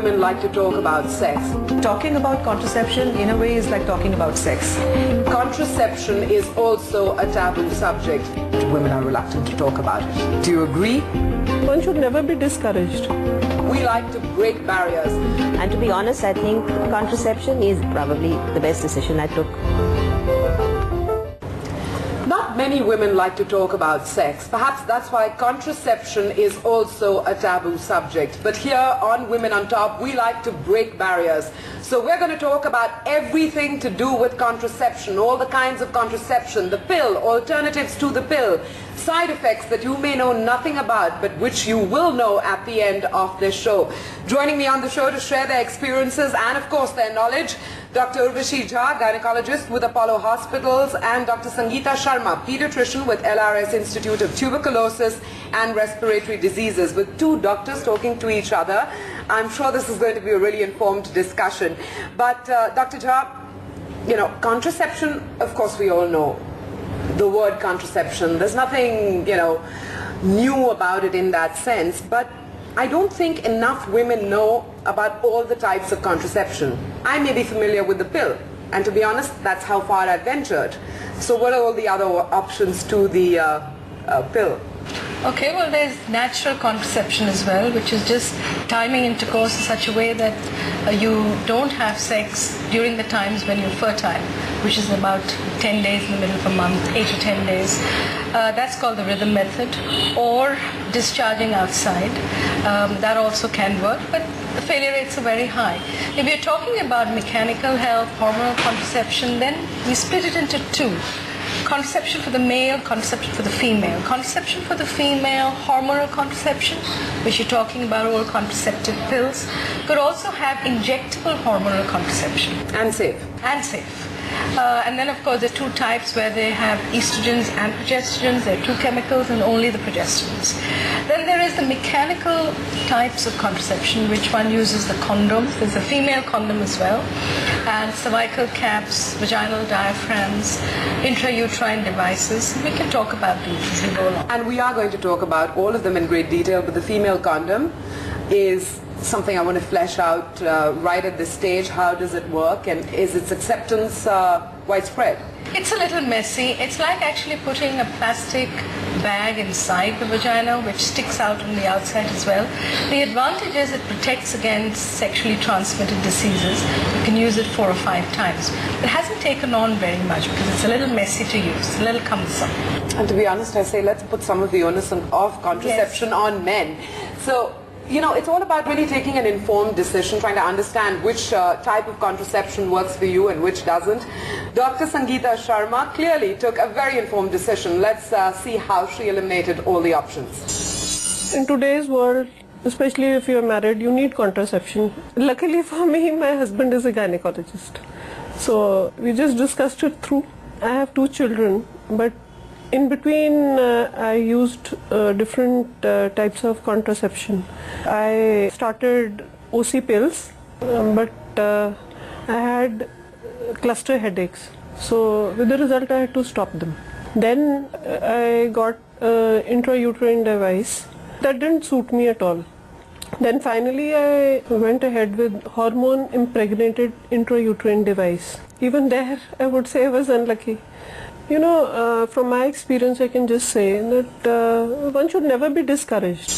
women like to talk about sex. Talking about contraception in a way is like talking about sex. Contraception is also a taboo subject. Women are reluctant to talk about it. Do you agree? One should never be discouraged. We like to break barriers. And to be honest, I think contraception is probably the best decision I took. Not many women like to talk about sex. Perhaps that's why contraception is also a taboo subject. But here on Women on Top, we like to break barriers. So we're going to talk about everything to do with contraception, all the kinds of contraception, the pill, alternatives to the pill, side effects that you may know nothing about, but which you will know at the end of this show. Joining me on the show to share their experiences and, of course, their knowledge, Dr. Urvashi Jha, gynecologist with Apollo Hospitals, and Dr. Sangeeta Sharma, pediatrician with LRS Institute of Tuberculosis and Respiratory Diseases. With two doctors talking to each other, I'm sure this is going to be a really informed discussion. But Dr. Jha, contraception, of course we all know the word contraception. There's nothing, new about it in that sense, but I don't think enough women know about all the types of contraception. I may be familiar with the pill, and to be honest, that's how far I've ventured. So what are all the other options to the pill? Okay, well, there's natural contraception as well, which is just timing intercourse in such a way that you don't have sex during the times when you're fertile, which is about 10 days in the middle of a month, 8 to 10 days. That's called the rhythm method, or discharging outside. That also can work, but the failure rates are very high. If you're talking about mechanical health, hormonal contraception, then we split it into two. Contraception for the male, contraception for the female. Contraception for the female, hormonal contraception, which you're talking about, oral contraceptive pills, could also have injectable hormonal contraception. And safe. And safe. And then, of course, there are two types where they have estrogens and progestogens. There are two chemicals and only the progesterones. Then there is the mechanical types of contraception, which one uses the condoms. There's a female condom as well. And cervical caps, vaginal diaphragms, intrauterine devices. We can talk about these as we go along. And we are going to talk about all of them in great detail, but the female condom is something I want to flesh out right at this stage. How does it work, and is its acceptance widespread? It's a little messy. It's like actually putting a plastic bag inside the vagina, which sticks out on the outside as well. The advantage is it protects against sexually transmitted diseases. You can use it 4 or 5 times. It hasn't taken on very much because it's a little messy to use, a little cumbersome. And to be honest, I say let's put some of the onus of contraception on men. So, it's all about really taking an informed decision, trying to understand which type of contraception works for you and which doesn't. Dr. Sangeeta Sharma clearly took a very informed decision. Let's see how she eliminated all the options. In today's world, especially if you're married, you need contraception. Luckily for me, my husband is a gynecologist. So we just discussed it through. I have 2 children, but in between I used different types of contraception. I started OC pills, but I had cluster headaches. So with the result I had to stop them. Then I got intrauterine device. That didn't suit me at all. Then finally I went ahead with hormone impregnated intrauterine device. Even there I would say I was unlucky. From my experience I can just say that one should never be discouraged.